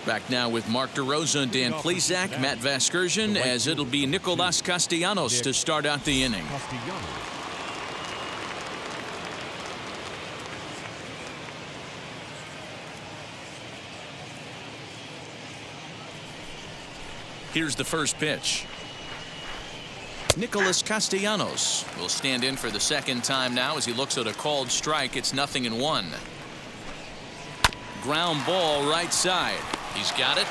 Back now with Mark DeRosa, Dan Plesac, Matt Vasgersian, as it'll be Nicolas Castellanos to start out the inning. Here's the first pitch. Nicolas Castellanos will stand in for the second time now as he looks at a called strike. It's 0-1. Ground ball right side. He's got it.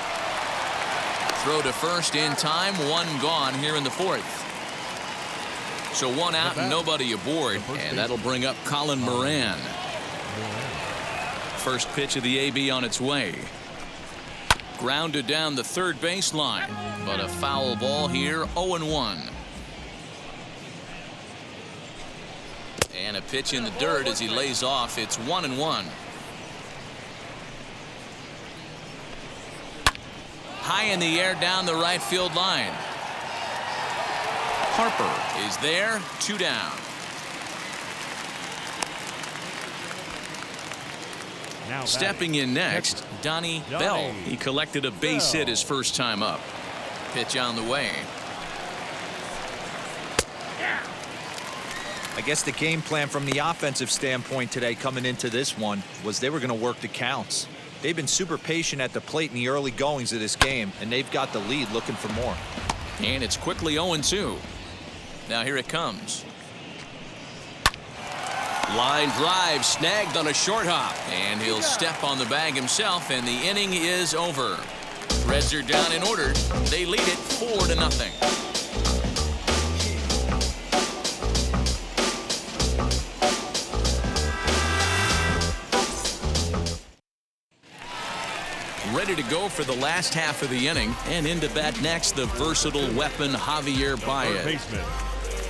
Throw to first in time. One gone here in the fourth. So one out and nobody aboard, and that'll bring up Colin Moran. First pitch of the AB on its way. Grounded down the third baseline, but a foul ball here. 0-1. And a pitch in the dirt as he lays off. It's 1-1. High in the air down the right field line. Harper is there. 2 down. Stepping in next, Donnie Bell. He collected a base hit his first time up. Pitch on the way. I guess the game plan from the offensive standpoint today coming into this one was they were going to work the counts. They've been super patient at the plate in the early goings of this game, and they've got the lead looking for more. And it's quickly 0-2. Now here it comes. Line drive snagged on a short hop, and he'll step on the bag himself, and the inning is over. Reds are down in order. They lead it 4-0. Ready to go for the last half of the inning, and into bat next, the versatile weapon Javier Baez. Baseman,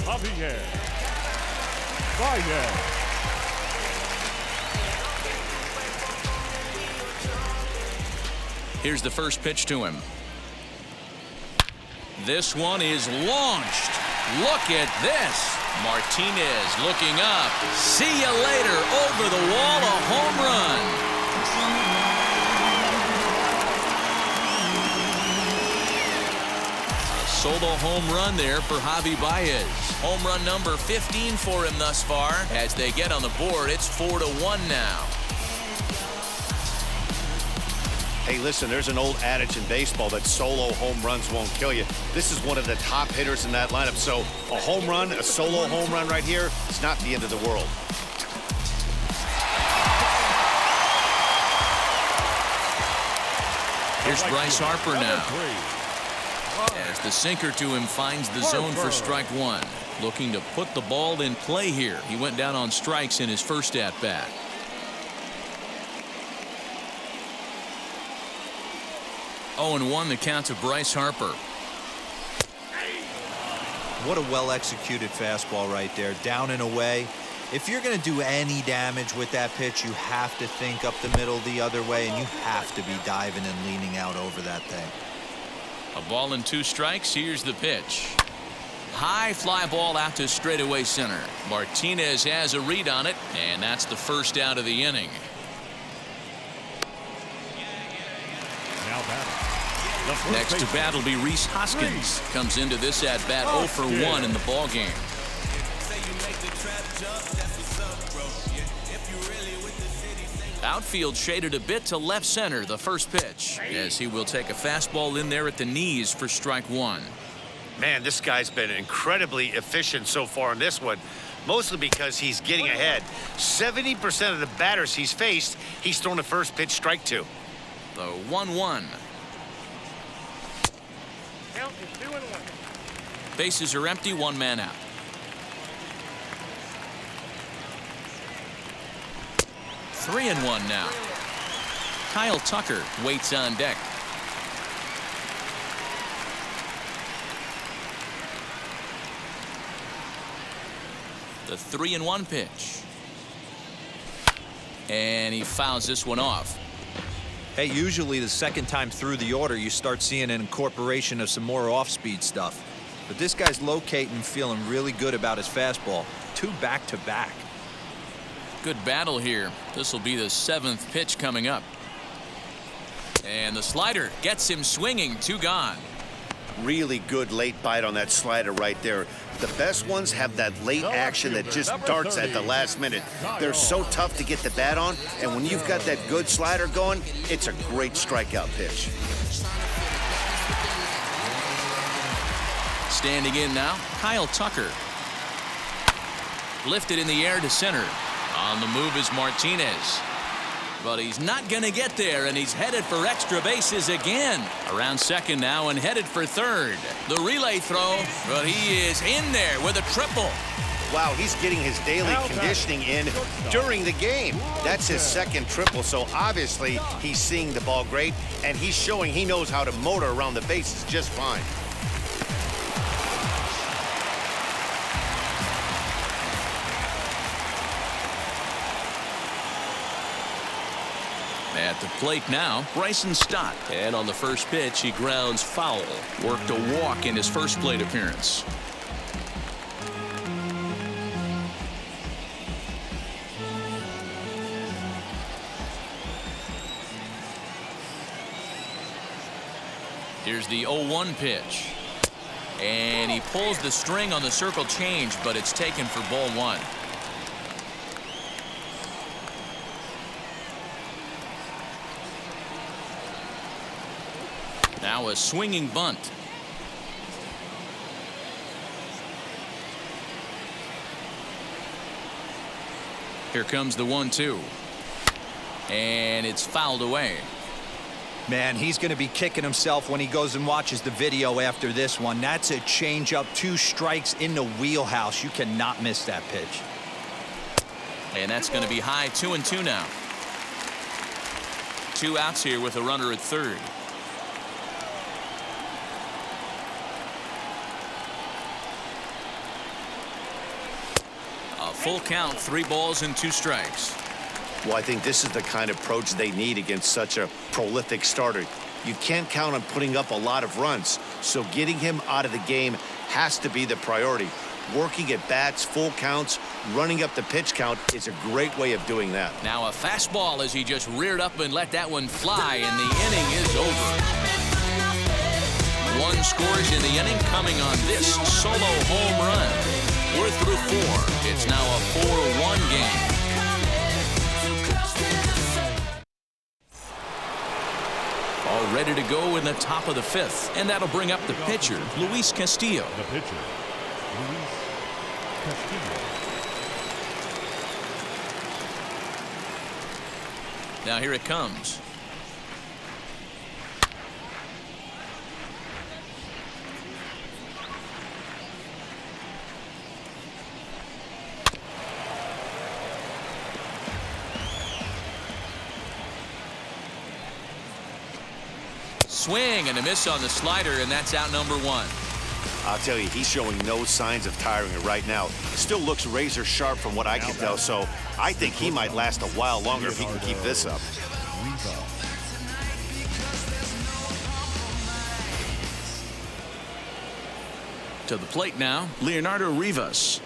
Javier Baez. Here's the first pitch to him. This one is launched. Look at this. Martinez looking up. See you later. Over the wall, a home run. Solo home run there for Javi Baez. Home run number 15 for him thus far. As they get on the board, it's 4-1 now. Hey, listen, there's an old adage in baseball that solo home runs won't kill you. This is one of the top hitters in that lineup. So a home run, a solo home run right here, it's not the end of the world. Here's Bryce Harper now. As the sinker to him finds the zone for strike one. Looking to put the ball in play here. He went down on strikes in his first at-bat. Oh, and 1 the count to Bryce Harper. What a well-executed fastball right there. Down and away. If you're going to do any damage with that pitch, you have to think up the middle the other way, and you have to be diving and leaning out over that thing. A ball and 2 strikes. Here's the pitch. High fly ball out to straightaway center. Martinez has a read on it, and that's the first out of the inning. Next to bat will be Rhys Hoskins. Comes into this at bat 0 for 1 in the ball game. Outfield shaded a bit to left center, the first pitch, as he will take a fastball in there at the knees for strike 1. Man, this guy's been incredibly efficient so far in this one, mostly because he's getting ahead. 70% of the batters he's faced, he's thrown a first pitch strike to. The 1-1. Bases are empty, 1 man out. Three and 1 now. Kyle Tucker waits on deck. The 3-1 pitch. And he fouls this one off. Hey, usually the second time through the order, you start seeing an incorporation of some more off-speed stuff. But this guy's locating, feeling really good about his fastball. 2 back-to-back. Good battle here. This will be the 7th pitch coming up. And the slider gets him swinging. 2 gone. Really good late bite on that slider right there. The best ones have that late action that just darts at the last minute. They're so tough to get the bat on, and when you've got that good slider going, it's a great strikeout pitch. Standing in now, Kyle Tucker. Lifted in the air to center. On the move is Martinez. But he's not going to get there, and he's headed for extra bases again. Around second now and headed for third. The relay throw, but he is in there with a triple. Wow, he's getting his daily conditioning in during the game. That's his second triple, so obviously he's seeing the ball great, and he's showing he knows how to motor around the bases just fine. At the plate now, Bryson Stott. And on the first pitch, he grounds foul. Worked a walk in his first plate appearance. Here's the 0-1 pitch. And he pulls the string on the circle change, but it's taken for ball 1. Now a swinging bunt. Here comes the 1-2. And it's fouled away. Man, he's going to be kicking himself when he goes and watches the video after this one. That's a changeup, 2 strikes in the wheelhouse. You cannot miss that pitch. And that's going to be high. 2-2 now. 2 outs here with a runner at third. Full count, 3 balls and 2 strikes. Well, I think this is the kind of approach they need against such a prolific starter. You can't count on putting up a lot of runs, so getting him out of the game has to be the priority. Working at bats, full counts, running up the pitch count is a great way of doing that. Now a fastball as he just reared up and let that one fly, and the inning is over. 1 scores in the inning coming on this solo home run. We're through 4. It's now a 4-1 game. All ready to go in the top of the 5th, and that'll bring up the pitcher, Luis Castillo. The pitcher, Luis Castillo. Now here it comes. Swing and a miss on the slider, and that's out number 1. I'll tell you, he's showing no signs of tiring it right now. Still looks razor sharp from what I can tell, so I think he might last a while longer if he can keep this up. To the plate now, Leonardo Rivas.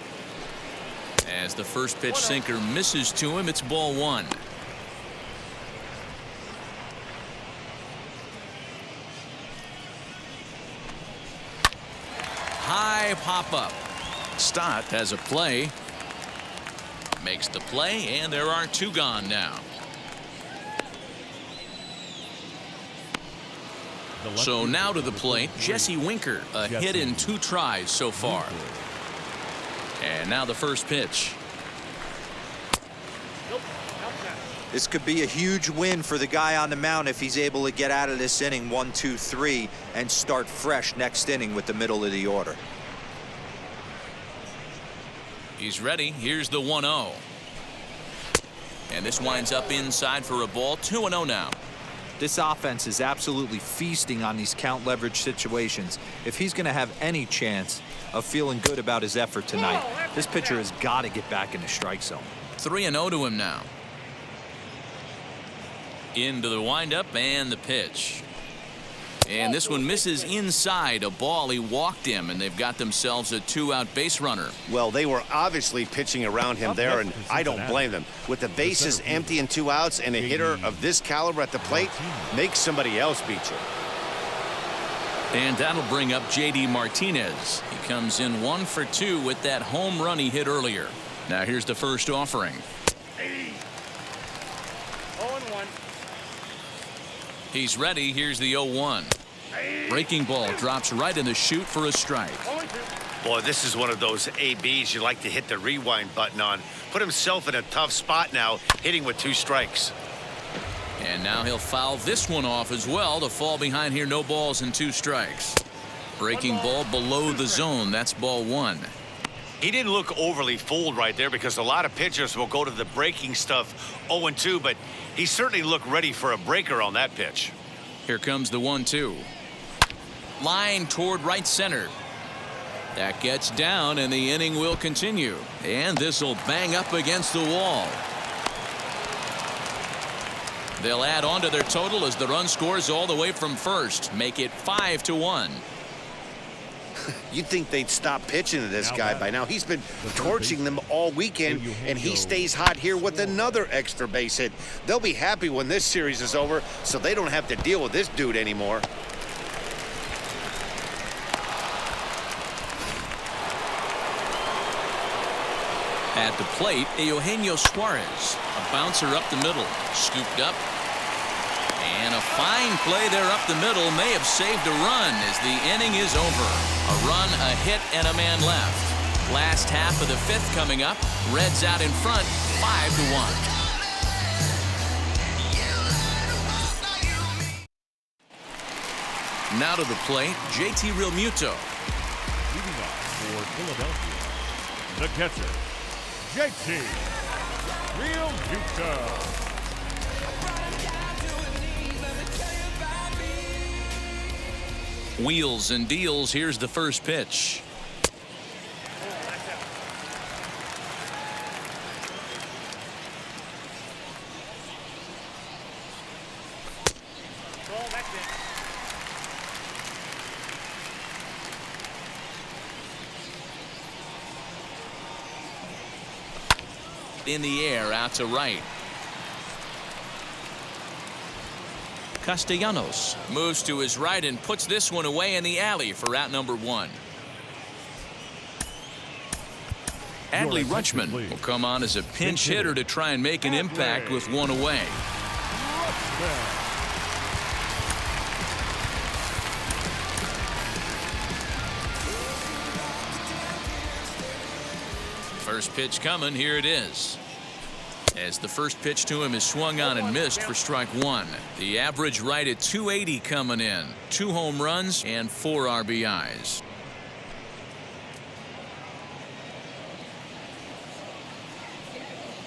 As the first pitch sinker misses to him, it's ball 1. High pop-up. Stott has a play. Makes the play, and there are 2 gone now. So now to the plate, Jesse Winker. A hit in 2 tries so far. And now the first pitch. This could be a huge win for the guy on the mound if he's able to get out of this inning 1, 2, 3 and start fresh next inning with the middle of the order. He's ready. Here's the 1-0. And this winds up inside for a ball. 2-0 now. This offense is absolutely feasting on these count leverage situations. If he's going to have any chance of feeling good about his effort tonight, this pitcher has got to get back in the strike zone. 3-0 to him now. Into the windup and the pitch. And this one misses inside a ball. He walked him, and they've got themselves a 2-out base runner. Well, they were obviously pitching around him there, and I don't blame them. With the bases empty and 2 outs and a hitter of this caliber at the plate, make somebody else beat you. And that'll bring up J.D. Martinez. He comes in 1 for 2 with that home run he hit earlier. Now here's the first offering. 0-1. He's ready. Here's the 0-1. Breaking ball drops right in the chute for a strike. 0-2. Boy, this is one of those ABs you like to hit the rewind button on. Put himself in a tough spot now, hitting with 2 strikes. And now he'll foul this one off as well to fall behind here. No balls and 2 strikes. Breaking ball below the zone. That's ball 1. He didn't look overly fooled right there because a lot of pitchers will go to the breaking stuff 0-2, but he certainly looked ready for a breaker on that pitch. Here comes the 1-2. Line toward right center. That gets down, and the inning will continue. And this will bang up against the wall. They'll add on to their total as the run scores all the way from first. Make it 5-1. You'd think they'd stop pitching to this guy by now. He's been torching them all weekend, and he stays hot here with another extra base hit. They'll be happy when this series is over, so they don't have to deal with this dude anymore. At the plate, Eugenio Suarez. A bouncer up the middle. Scooped up. And a fine play there up the middle may have saved a run as the inning is over. A run, a hit, and a man left. Last half of the 5th coming up. Reds out in front, 5-1. Now to the plate, JT Realmuto. Leading off for Philadelphia, the catcher, JT Realmuto. Wheels and deals. Here's the first pitch. In the air, out to right. Castellanos moves to his right and puts this one away in the alley for out number 1. Adley Rutschman will come on as a pinch hitter to try and make an impact with 1 away. First pitch coming. Here it is. As the first pitch to him is swung on and missed for strike 1. The average right at 280 coming in. 2 home runs and 4 RBIs.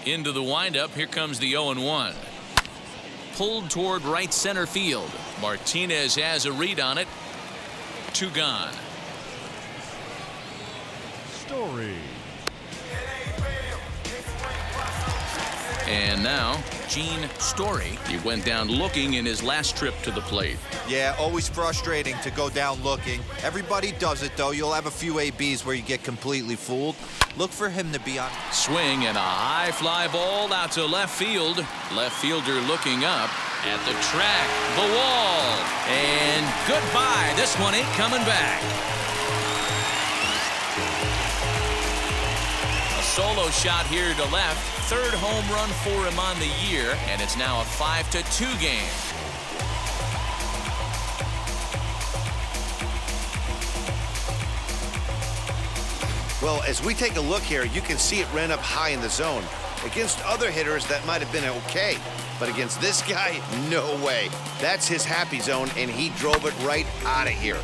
Into the windup. Here comes the 0-1. Pulled toward right center field. Martinez has a read on it. 2 gone. Story. And now, Gene Story. He went down looking in his last trip to the plate. Yeah, always frustrating to go down looking. Everybody does it, though. You'll have a few ABs where you get completely fooled. Look for him to be on. Swing and a high fly ball out to left field. Left fielder looking up at the track. The wall. And goodbye. This one ain't coming back. A solo shot here to left. 3rd home run for him on the year, and it's now a 5-2 game. Well, as we take a look here, you can see it ran up high in the zone. Against other hitters, that might have been okay. But against this guy, no way. That's his happy zone, and he drove it right out of here.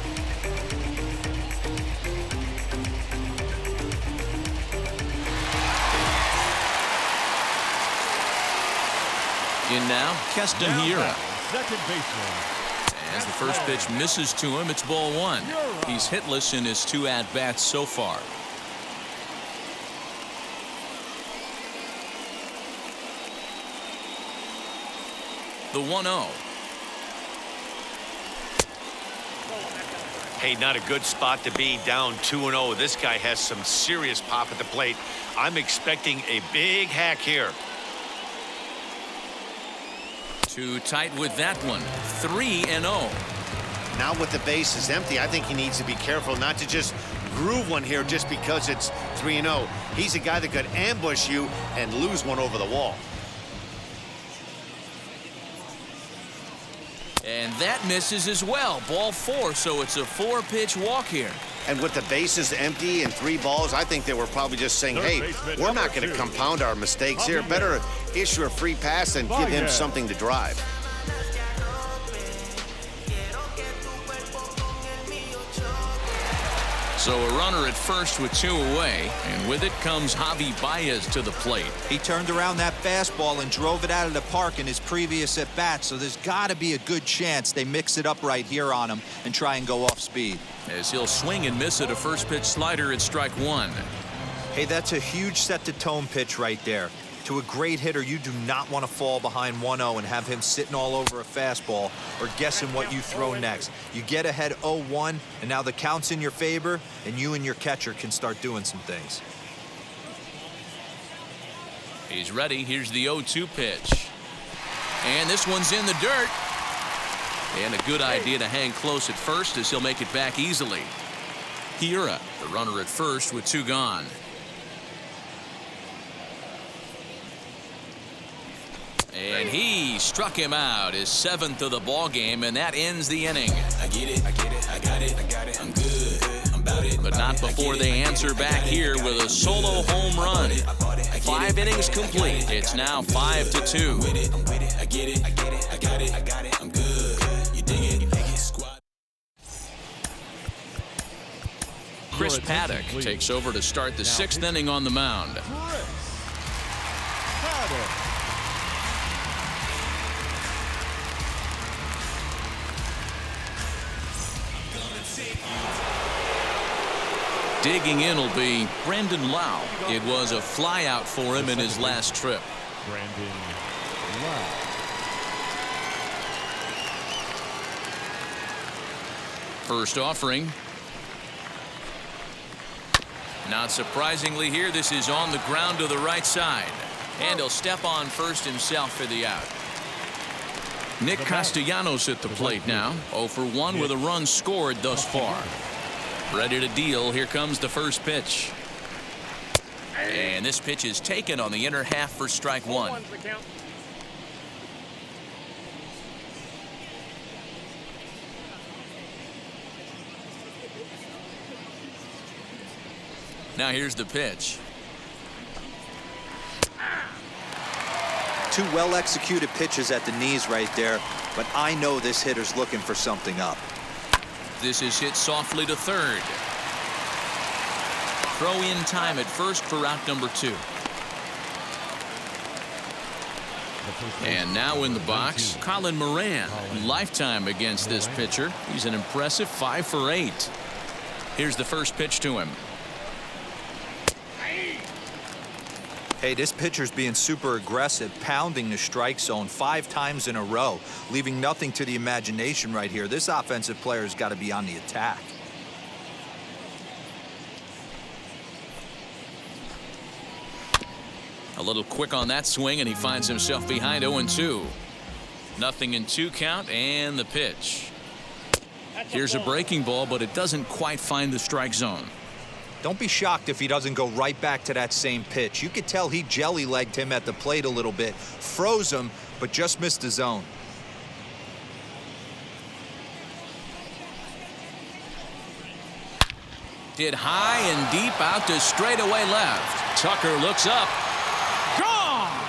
In now, Keston Hiura. Second baseman. As the first pitch misses to him, it's ball 1. He's hitless in his 2 at-bats so far. The 1-0. Hey, not a good spot to be, down 2-0. This guy has some serious pop at the plate. I'm expecting a big hack here. Too tight with that one. 3-0. Now with the bases empty, I think he needs to be careful not to just groove one here just because it's 3-0. He's a guy that could ambush you and lose one over the wall. And that misses as well. Ball 4, so it's a 4-pitch walk here. And with the bases empty and 3 balls, I think they were probably just saying, hey, we're not going to compound our mistakes here. Better issue a free pass and give him something to drive. So a runner at first with 2 away, and with it comes Javi Baez to the plate. He turned around that fastball and drove it out of the park in his previous at-bat, so there's got to be a good chance they mix it up right here on him and try and go off speed. As he'll swing and miss at a first-pitch slider at strike 1. Hey, that's a huge set-the-tone pitch right there. To a great hitter, you do not want to fall behind 1-0 and have him sitting all over a fastball or guessing what you throw next. You get ahead 0-1, and now the count's in your favor, and you and your catcher can start doing some things. He's ready. Here's the 0-2 pitch. And this one's in the dirt. And a good idea to hang close at first as he'll make it back easily. Hiura, the runner at first with 2 gone. And he struck him out, his 7th of the ball game, and that ends the inning. I get it, I get it, I got it, I got it, I'm good, I'm about it. But not before they answer back here with a solo home run. 5 innings complete. It's now 5-2. I'm with it, I get it, I get it, I got it, I got it, I'm good. You dig it, squad. Chris Paddock takes over to start the 6th inning on the mound. Digging in will be Brandon Lau. It was a flyout for him in his last trip. Brandon Lau. First offering. Not surprisingly here, this is on the ground to the right side. And he'll step on first himself for the out. Nick Castellanos at the plate now. 0 for 1 with a run scored thus far. Ready to deal. Here comes the first pitch. And this pitch is taken on the inner half for strike 1. Now here's the pitch. 2 well-executed pitches at the knees right there, but I know this hitter's looking for something up. This is hit softly to third. Throw in time at first for out number 2. And now in the box, Colin Moran. Lifetime against this pitcher. He's an impressive 5 for 8. Here's the first pitch to him. Hey, this pitcher's being super aggressive, pounding the strike zone 5 times in a row, leaving nothing to the imagination right here. This offensive player's got to be on the attack. A little quick on that swing, and he finds himself behind 0-2. Nothing in 2 count, and the pitch. Here's a breaking ball, but it doesn't quite find the strike zone. Don't be shocked if he doesn't go right back to that same pitch. You could tell he jelly-legged him at the plate a little bit, froze him, but just missed the zone. Hit high and deep out to straightaway left. Tucker looks up. Gone!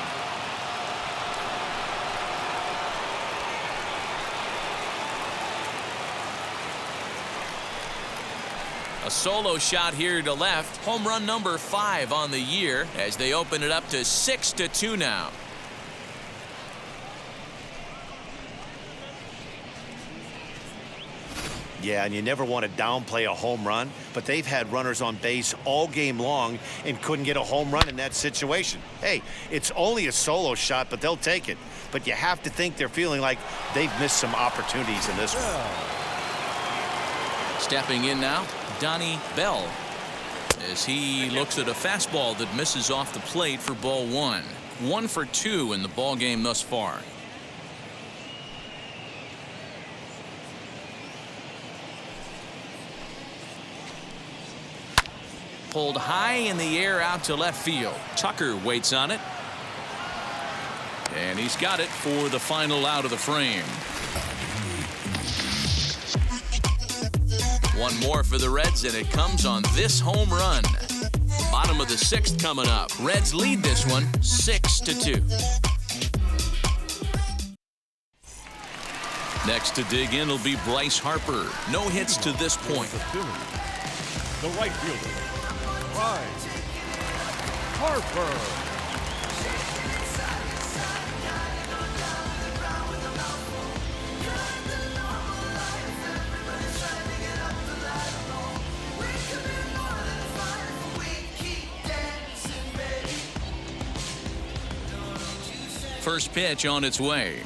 A solo shot here to left. Home run number 5 on the year as they open it up to 6-2 now. Yeah, and you never want to downplay a home run, but they've had runners on base all game long and couldn't get a home run in that situation. Hey, it's only a solo shot, but they'll take it. But you have to think they're feeling like they've missed some opportunities in this one. Stepping in now, Donnie Bell, as he looks at a fastball that misses off the plate for ball one. 1 for 2 in the ball game thus far. Pulled high in the air out to left field. Tucker waits on it. And he's got it for the final out of the frame. One more for the Reds, and it comes on this home run. Bottom of the 6th coming up. Reds lead this one 6-2. Next to dig in will be Bryce Harper. No hits to this point. The right fielder, Bryce Harper. First pitch on its way.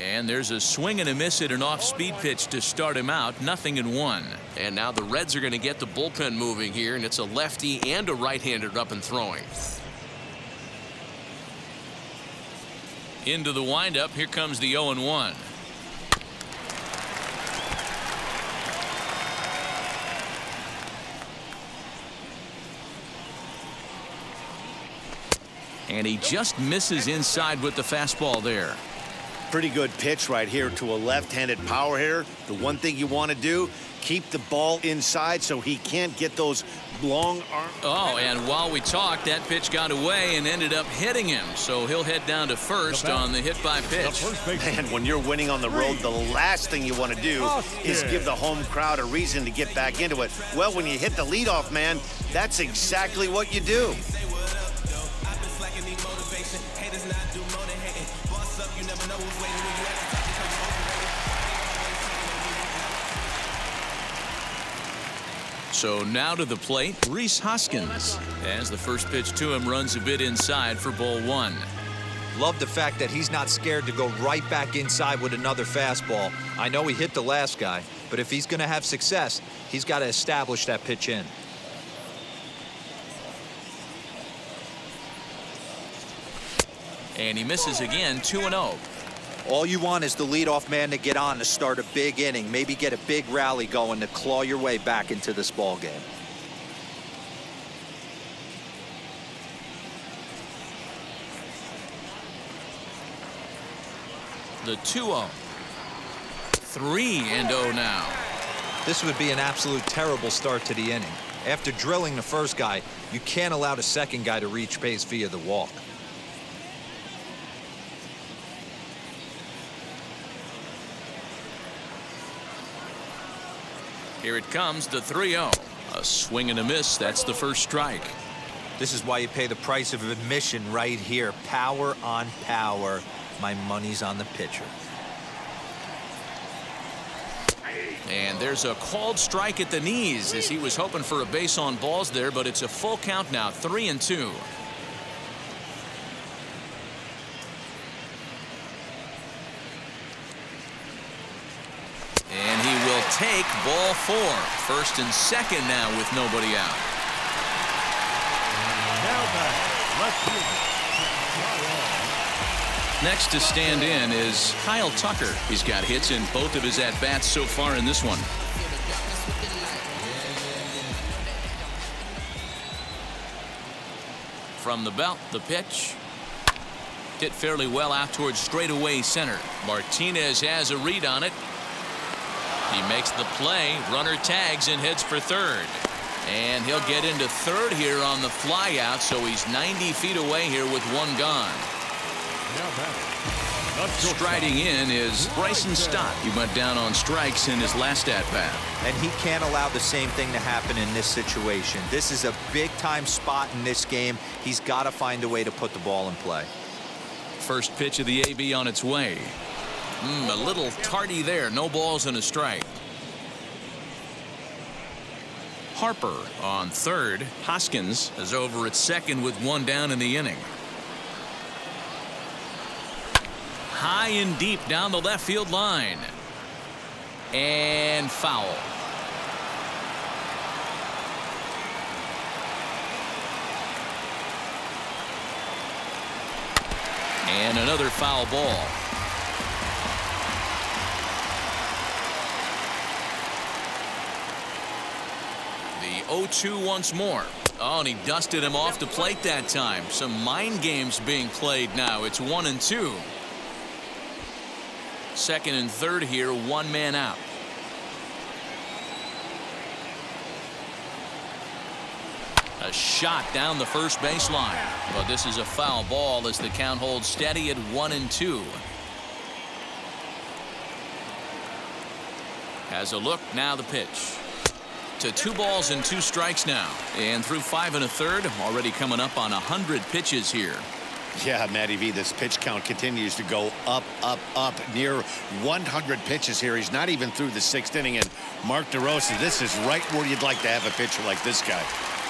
And there's a swing and a miss at an off-speed pitch to start him out. 0-1. And now the Reds are going to get the bullpen moving here, and it's a lefty and a right-hander up and throwing. Into the windup. Here comes the 0-1. And he just misses inside with the fastball there. Pretty good pitch right here to a left-handed power hitter. The one thing you want to do, keep the ball inside so he can't get those long arms. Oh, and while we talked, that pitch got away and ended up hitting him. So he'll head down to first on the hit by pitch. Man, when you're winning on the road, the last thing you want to do is give the home crowd a reason to get back into it. Well, when you hit the leadoff man, that's exactly what you do. So now to the plate, Rhys Hoskins, as the first pitch to him runs a bit inside for ball one. Love the fact that he's not scared to go right back inside with another fastball. I know he hit the last guy, but if he's going to have success, he's got to establish that pitch in. And he misses again, 2-0. All you want is the leadoff man to get on to start a big inning, maybe get a big rally going to claw your way back into this ball game. The 2-0. 3-0 now. This would be an absolute terrible start to the inning. After drilling the first guy, you can't allow the second guy to reach base via the walk. Here it comes, the 3-0. A swing and a miss. That's the first strike. This is why you pay the price of admission right here. Power on power. My money's on the pitcher. And there's a called strike at the knees as he was hoping for a base on balls there, but it's a full count now, 3-2. And he will take ball 4. First and second now with nobody out. Now back, left fielder. Next to stand in is Kyle Tucker. He's got hits in both of his at-bats so far in this one. From the belt, the pitch. Hit fairly well out towards straightaway center. Martinez has a read on it. He makes the play. Runner tags and heads for third. And he'll get into third here on the fly out, so he's 90 feet away here with one gone. Striding in is Bryson Stott. He went down on strikes in his last at-bat. And he can't allow the same thing to happen in this situation. This is a big-time spot in this game. He's got to find a way to put the ball in play. First pitch of the AB on its way. A little tardy there. No balls and a strike. Harper on third. Hoskins is over at second with one down in the inning. High and deep down the left field line. And foul. And another foul ball. The 0-2 once more. Oh, and he dusted him off the plate that time. Some mind games being played now. It's 1-2. Second and third here, one man out. A shot down the first baseline. But this is a foul ball as the count holds steady at 1-2. Has a look, now the pitch. To 2 balls and 2 strikes now. And through 5 1/3, already coming up on 100 pitches here. Yeah, Matty V, this pitch count continues to go up, up, up. Near 100 pitches here. He's not even through the 6th inning. And Mark DeRosa, this is right where you'd like to have a pitcher like this guy.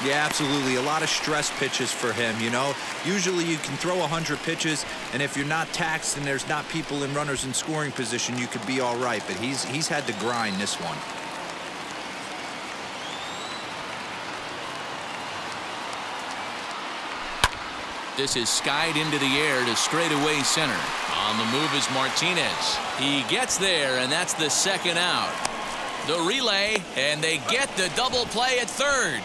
Yeah, absolutely. A lot of stress pitches for him, you know. Usually you can throw 100 pitches, and if you're not taxed and there's not people in runners in scoring position, you could be all right. But he's had to grind this one. This is skied into the air to straightaway center. On the move is Martinez. He gets there, and that's the second out. The relay, and they get the double play at third.